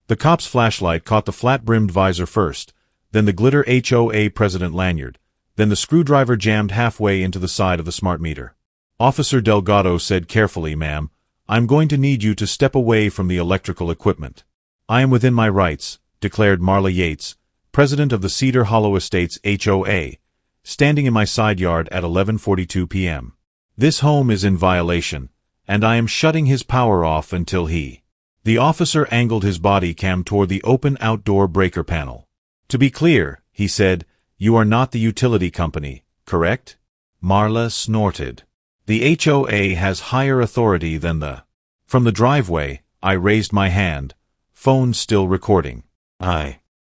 The cop's flashlight caught the flat-brimmed visor first, then the glitter HOA president lanyard, then the screwdriver jammed halfway into the side of the smart meter. Officer Delgado said carefully, "Ma'am, I'm going to need you to step away from the electrical equipment." "I am within my rights," declared Marla Yates, president of the Cedar Hollow Estates HOA, standing in my side yard at 11:42 p.m. "This home is in violation, and I am shutting his power off until he—" The officer angled his body cam toward the open outdoor breaker panel. "To be clear," he said, "you are not the utility company, correct?" Marla snorted. "The HOA has higher authority than the—" From the driveway, I raised my hand, phone still recording.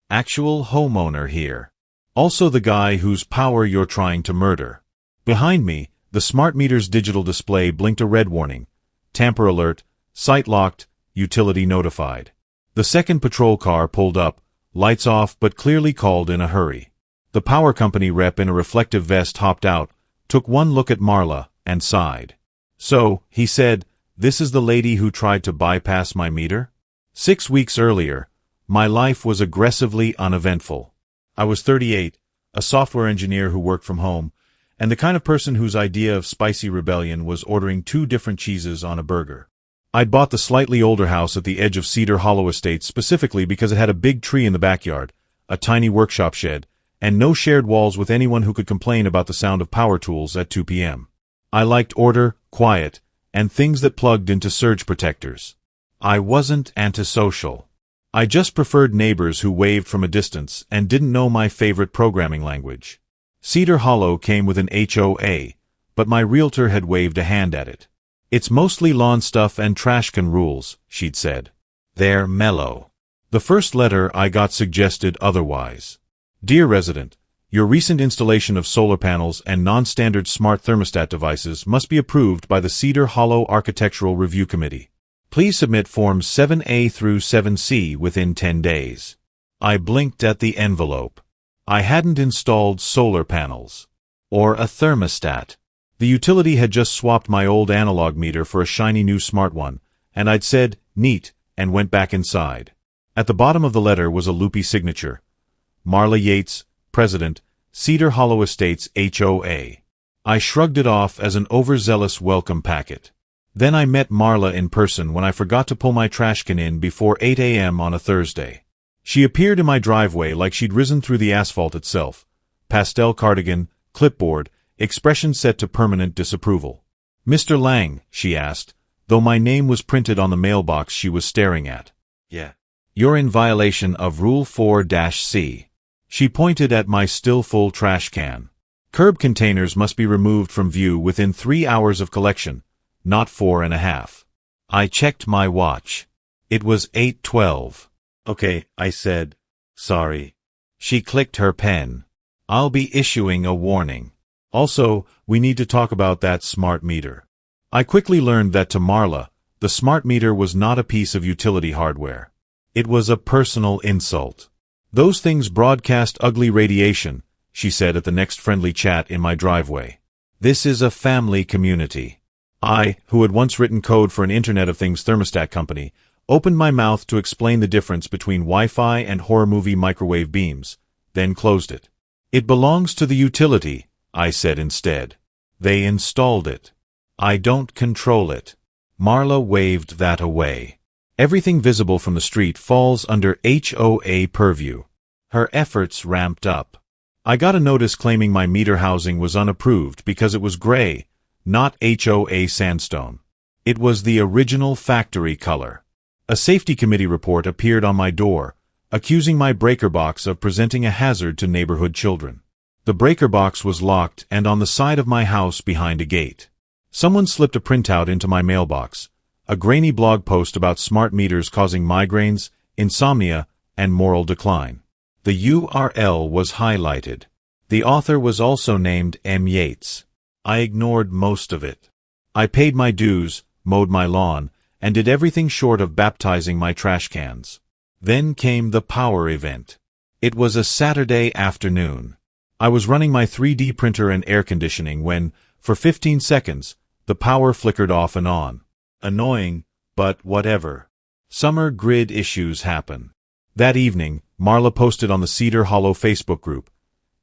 Actual homeowner here. Also the guy whose power you're trying to murder." Behind me, the smart meter's digital display blinked a red warning. Tamper alert, site locked, utility notified. The second patrol car pulled up, lights off but clearly called in a hurry. The power company rep in a reflective vest hopped out, took one look at Marla, and sighed. "So," he said, "this is the lady who tried to bypass my meter?" 6 weeks earlier, my life was aggressively uneventful. I was 38, a software engineer who worked from home, and the kind of person whose idea of spicy rebellion was ordering 2 different cheeses on a burger. I'd bought the slightly older house at the edge of Cedar Hollow Estates specifically because it had a big tree in the backyard, a tiny workshop shed, and no shared walls with anyone who could complain about the sound of power tools at 2 p.m. I liked order, quiet, and things that plugged into surge protectors. I wasn't antisocial. I just preferred neighbors who waved from a distance and didn't know my favorite programming language. Cedar Hollow came with an HOA, but my realtor had waved a hand at it. "It's mostly lawn stuff and trash can rules," she'd said. "They're mellow." The first letter I got suggested otherwise. "Dear resident, your recent installation of solar panels and non-standard smart thermostat devices must be approved by the Cedar Hollow Architectural Review Committee. Please submit Forms 7A through 7C within 10 days. I blinked at the envelope. I hadn't installed solar panels. Or a thermostat. The utility had just swapped my old analog meter for a shiny new smart one, and I'd said, "Neat," and went back inside. At the bottom of the letter was a loopy signature. Marla Yates, President, Cedar Hollow Estates HOA. I shrugged it off as an overzealous welcome packet. Then I met Marla in person when I forgot to pull my trash can in before 8 a.m. on a Thursday. She appeared in my driveway like she'd risen through the asphalt itself. Pastel cardigan, clipboard, expression set to permanent disapproval. "Mr. Lang," she asked, though my name was printed on the mailbox she was staring at. "Yeah. You're in violation of Rule 4-C. She pointed at my still full trash can. "Curb containers must be removed from view within 3 hours of collection, not 4.5. I checked my watch. It was 8:12. "Okay," I said. "Sorry." She clicked her pen. "I'll be issuing a warning. Also, we need to talk about that smart meter." I quickly learned that to Marla, the smart meter was not a piece of utility hardware. It was a personal insult. "Those things broadcast ugly radiation," she said at the next friendly chat in my driveway. "This is a family community." I, who had once written code for an Internet of Things thermostat company, opened my mouth to explain the difference between Wi-Fi and horror movie microwave beams, then closed it. "It belongs to the utility," I said instead. "They installed it. I don't control it." Marla waved that away. "Everything visible from the street falls under HOA purview." Her efforts ramped up. I got a notice claiming my meter housing was unapproved because it was gray, not HOA sandstone. It was the original factory color. A safety committee report appeared on my door, accusing my breaker box of presenting a hazard to neighborhood children. The breaker box was locked and on the side of my house behind a gate. Someone slipped a printout into my mailbox, a grainy blog post about smart meters causing migraines, insomnia, and moral decline. The URL was highlighted. The author was also named M. Yates. I ignored most of it. I paid my dues, mowed my lawn, and did everything short of baptizing my trash cans. Then came the power event. It was a Saturday afternoon. I was running my 3D printer and air conditioning when, for 15 seconds, the power flickered off and on. Annoying, but whatever. Summer grid issues happen. That evening, Marla posted on the Cedar Hollow Facebook group,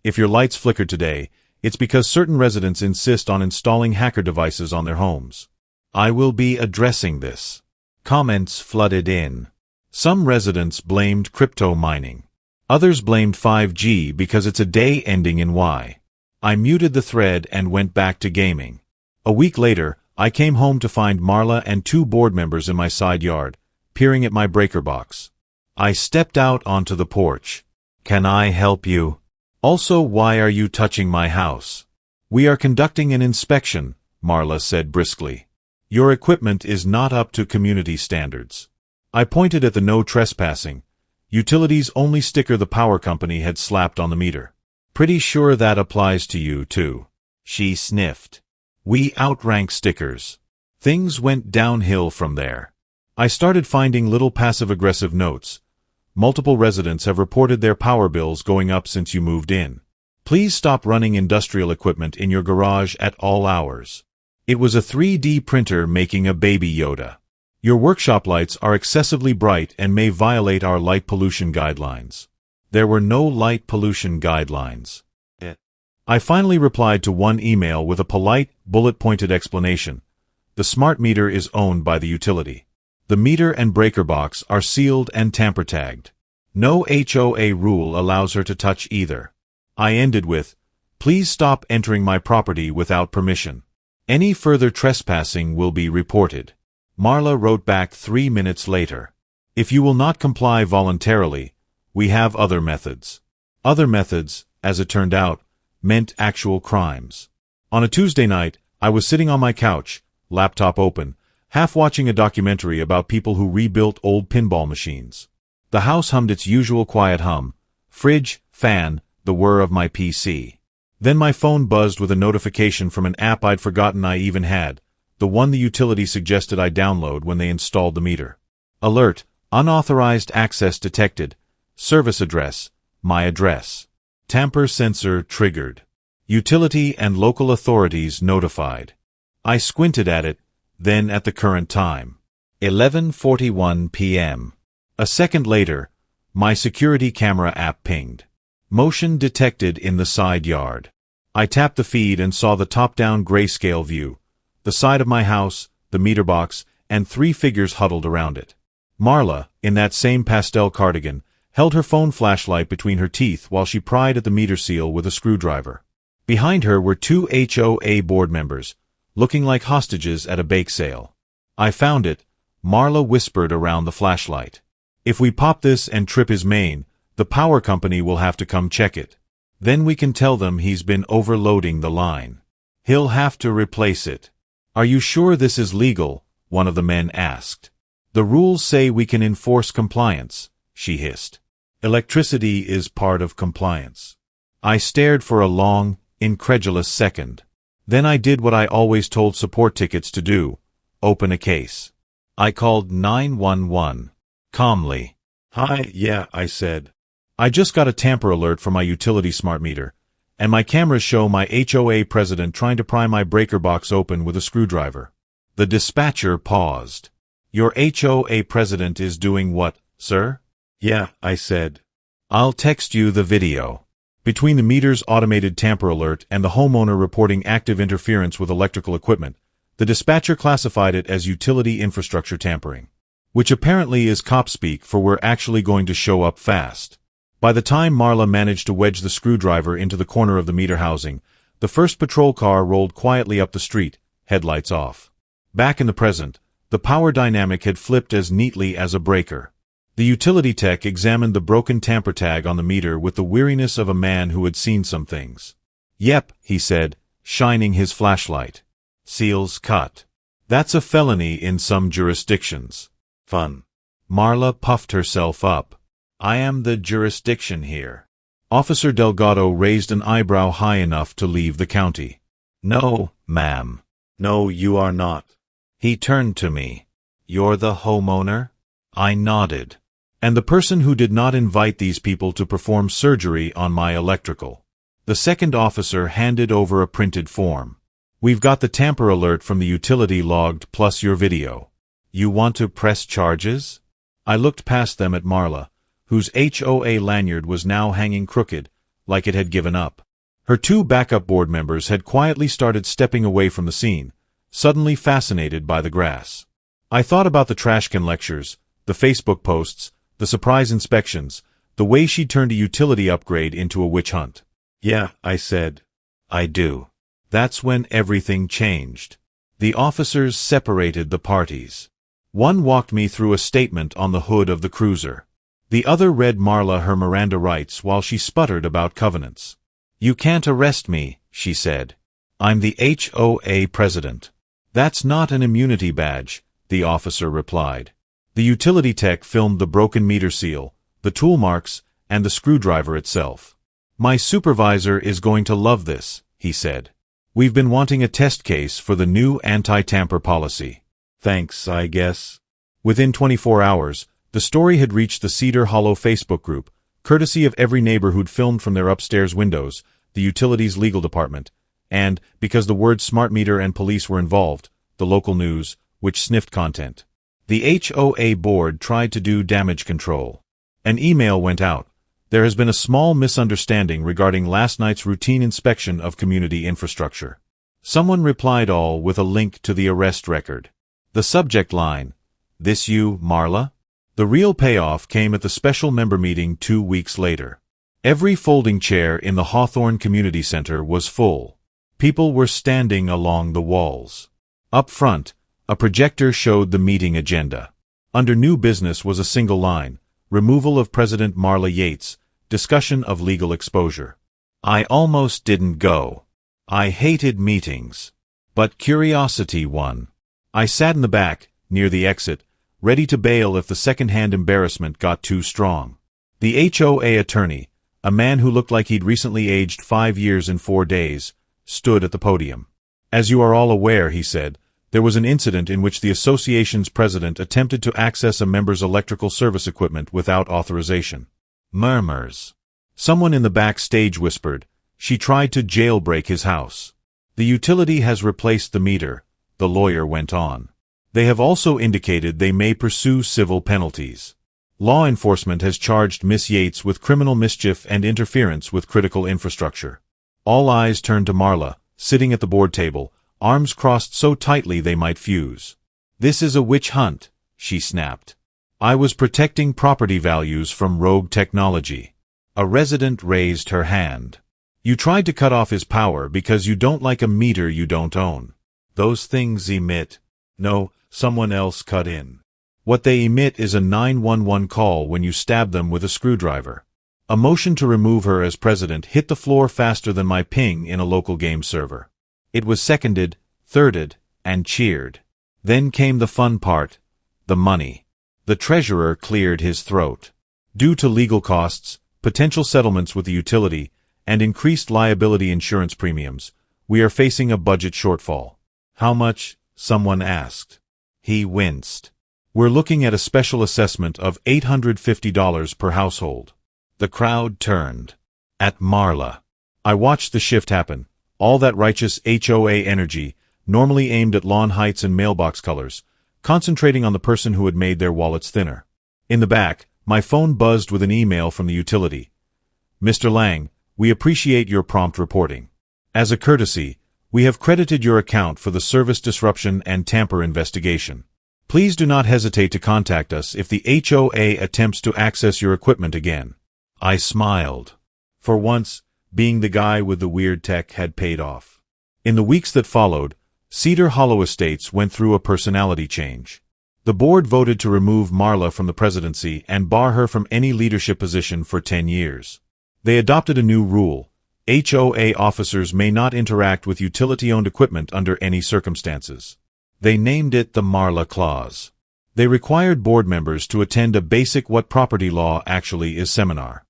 "If your lights flickered today, it's because certain residents insist on installing hacker devices on their homes. I will be addressing this." Comments flooded in. Some residents blamed crypto mining. Others blamed 5G because it's a day ending in Y. I muted the thread and went back to gaming. A week later, I came home to find Marla and 2 board members in my side yard, peering at my breaker box. I stepped out onto the porch. "Can I help you? Also, why are you touching my house?" "We are conducting an inspection," Marla said briskly. "Your equipment is not up to community standards." I pointed at the no trespassing, utilities only sticker the power company had slapped on the meter. "Pretty sure that applies to you, too." She sniffed. "We outrank stickers." Things went downhill from there. I started finding little passive-aggressive notes. "Multiple residents have reported their power bills going up since you moved in. Please stop running industrial equipment in your garage at all hours." It was a 3D printer making a baby Yoda. "Your workshop lights are excessively bright and may violate our light pollution guidelines." There were no light pollution guidelines. I finally replied to one email with a polite, bullet-pointed explanation. The smart meter is owned by the utility. The meter and breaker box are sealed and tamper-tagged. No HOA rule allows her to touch either. I ended with, "Please stop entering my property without permission. Any further trespassing will be reported." Marla wrote back 3 minutes later. "If you will not comply voluntarily, we have other methods." Other methods, as it turned out, meant actual crimes. On a Tuesday night, I was sitting on my couch, laptop open, half watching a documentary about people who rebuilt old pinball machines. The house hummed its usual quiet hum, fridge, fan, the whir of my PC. Then my phone buzzed with a notification from an app I'd forgotten I even had, the one the utility suggested I download when they installed the meter. Alert, unauthorized access detected, service address, my address. Tamper sensor triggered. Utility and local authorities notified. I squinted at it, then at the current time. 11:41 p.m. A second later, my security camera app pinged. Motion detected in the side yard. I tapped the feed and saw the top-down grayscale view, the side of my house, the meter box, and 3 figures huddled around it. Marla, in that same pastel cardigan, held her phone flashlight between her teeth while she pried at the meter seal with a screwdriver. Behind her were 2 HOA board members, looking like hostages at a bake sale. "I found it," Marla whispered around the flashlight. "If we pop this and trip his main, the power company will have to come check it. Then we can tell them he's been overloading the line. He'll have to replace it." "Are you sure this is legal?" one of the men asked. "The rules say we can enforce compliance," she hissed. "Electricity is part of compliance." I stared for a long, incredulous second. Then I did what I always told support tickets to do, open a case. I called 911. Calmly. "Hi, yeah," I said. "I just got a tamper alert from my utility smart meter, and my cameras show my HOA president trying to pry my breaker box open with a screwdriver." The dispatcher paused. "Your HOA president is doing what, sir?" "Yeah," I said. "I'll text you the video." Between the meter's automated tamper alert and the homeowner reporting active interference with electrical equipment, the dispatcher classified it as utility infrastructure tampering, which apparently is cop speak for "we're actually going to show up fast." By the time Marla managed to wedge the screwdriver into the corner of the meter housing, the first patrol car rolled quietly up the street, headlights off. Back in the present, the power dynamic had flipped as neatly as a breaker. The utility tech examined the broken tamper tag on the meter with the weariness of a man who had seen some things. "Yep," he said, shining his flashlight. "Seals cut. That's a felony in some jurisdictions." Fun. Marla puffed herself up. "I am the jurisdiction here." Officer Delgado raised an eyebrow high enough to leave the county. "No, ma'am. No, you are not." He turned to me. "You're the homeowner?" I nodded. "And the person who did not invite these people to perform surgery on my electrical." The second officer handed over a printed form. "We've got the tamper alert from the utility logged plus your video. You want to press charges?" I looked past them at Marla, whose HOA lanyard was now hanging crooked, like it had given up. Her two backup board members had quietly started stepping away from the scene, suddenly fascinated by the grass. I thought about the trashcan lectures, the Facebook posts, the surprise inspections, the way she'd turned a utility upgrade into a witch hunt. Yeah, I said. I do. That's when everything changed. The officers separated the parties. One walked me through a statement on the hood of the cruiser. The other read Marla her Miranda rights while she sputtered about covenants. You can't arrest me, she said. I'm the HOA president. That's not an immunity badge, the officer replied. The utility tech filmed the broken meter seal, the tool marks, and the screwdriver itself. My supervisor is going to love this, he said. We've been wanting a test case for the new anti-tamper policy. Thanks, I guess. Within 24 hours, the story had reached the Cedar Hollow Facebook group, courtesy of every neighbor who'd filmed from their upstairs windows, the utility's legal department, and, because the words smart meter and police were involved, the local news, which sniffed content. The HOA board tried to do damage control. An email went out. There has been a small misunderstanding regarding last night's routine inspection of community infrastructure. Someone replied all with a link to the arrest record. The subject line, This you, Marla? The real payoff came at the special member meeting 2 weeks later. Every folding chair in the Hawthorne Community Center was full. People were standing along the walls. Up front, a projector showed the meeting agenda. Under new business was a single line, removal of President Marla Yates, discussion of legal exposure. I almost didn't go. I hated meetings. But curiosity won. I sat in the back, near the exit, ready to bail if the second-hand embarrassment got too strong. The HOA attorney, a man who looked like he'd recently aged 5 years and 4 days, stood at the podium. As you are all aware, he said, there was an incident in which the association's president attempted to access a member's electrical service equipment without authorization. Murmurs. Someone in the back stage whispered, she tried to jailbreak his house. The utility has replaced the meter, the lawyer went on. They have also indicated they may pursue civil penalties. Law enforcement has charged Miss Yates with criminal mischief and interference with critical infrastructure. All eyes turned to Marla, sitting at the board table, arms crossed so tightly they might fuse. This is a witch hunt, she snapped. I was protecting property values from rogue technology. A resident raised her hand. You tried to cut off his power because you don't like a meter you don't own. Those things emit. No, someone else cut in. What they emit is a 911 call when you stab them with a screwdriver. A motion to remove her as president hit the floor faster than my ping in a local game server. It was seconded, thirded, and cheered. Then came the fun part, the money. The treasurer cleared his throat. Due to legal costs, potential settlements with the utility, and increased liability insurance premiums, we are facing a budget shortfall. How much? Someone asked. He winced. We're looking at a special assessment of $850 per household. The crowd turned. At Marla. I watched the shift happen, all that righteous HOA energy, normally aimed at lawn heights and mailbox colors, concentrating on the person who had made their wallets thinner. In the back, my phone buzzed with an email from the utility. Mr. Lang, we appreciate your prompt reporting. As a courtesy, we have credited your account for the service disruption and tamper investigation. Please do not hesitate to contact us if the HOA attempts to access your equipment again. I smiled. For once, being the guy with the weird tech had paid off. In the weeks that followed, Cedar Hollow Estates went through a personality change. The board voted to remove Marla from the presidency and bar her from any leadership position for 10 years. They adopted a new rule. HOA officers may not interact with utility-owned equipment under any circumstances. They named it the Marla Clause. They required board members to attend a basic What Property Law Actually Is seminar.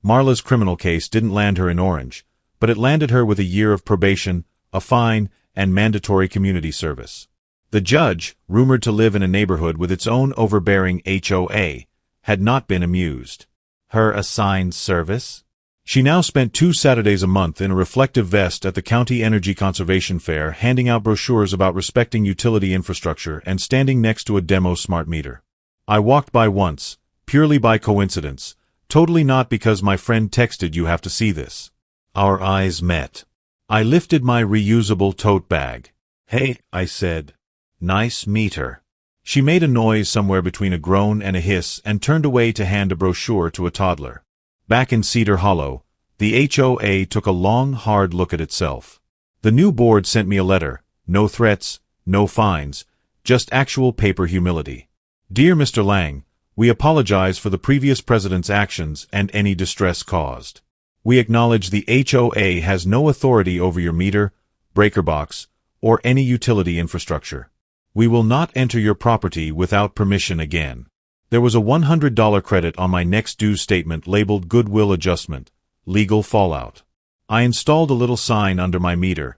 Marla's criminal case didn't land her in orange, but it landed her with a year of probation, a fine, and mandatory community service. The judge, rumored to live in a neighborhood with its own overbearing HOA, had not been amused. Her assigned service? She now spent 2 Saturdays a month in a reflective vest at the County Energy Conservation Fair handing out brochures about respecting utility infrastructure and standing next to a demo smart meter. I walked by once, purely by coincidence, totally not because my friend texted you have to see this. Our eyes met. I lifted my reusable tote bag. Hey, I said. Nice meter. She made a noise somewhere between a groan and a hiss and turned away to hand a brochure to a toddler. Back in Cedar Hollow, the HOA took a long, hard look at itself. The new board sent me a letter. No threats, no fines, just actual paper humility. Dear Mr. Lang, we apologize for the previous president's actions and any distress caused. We acknowledge the HOA has no authority over your meter, breaker box, or any utility infrastructure. We will not enter your property without permission again. There was a $100 credit on my next due statement labeled Goodwill Adjustment, Legal Fallout. I installed a little sign under my meter.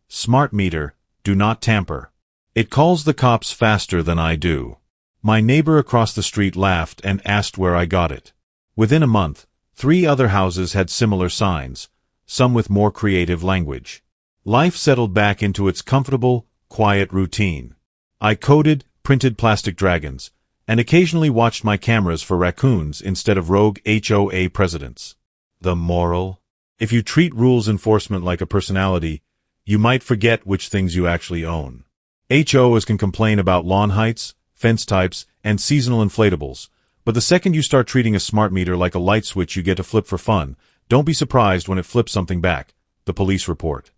Smart meter, do not tamper. It calls the cops faster than I do. My neighbor across the street laughed and asked where I got it. Within a month, 3 other houses had similar signs, some with more creative language. Life settled back into its comfortable, quiet routine. I coded, printed plastic dragons, and occasionally watched my cameras for raccoons instead of rogue HOA presidents. The moral? If you treat rules enforcement like a personality, you might forget which things you actually own. HOAs can complain about lawn heights, fence types, and seasonal inflatables, but the second you start treating a smart meter like a light switch you get to flip for fun, don't be surprised when it flips something back. The police report.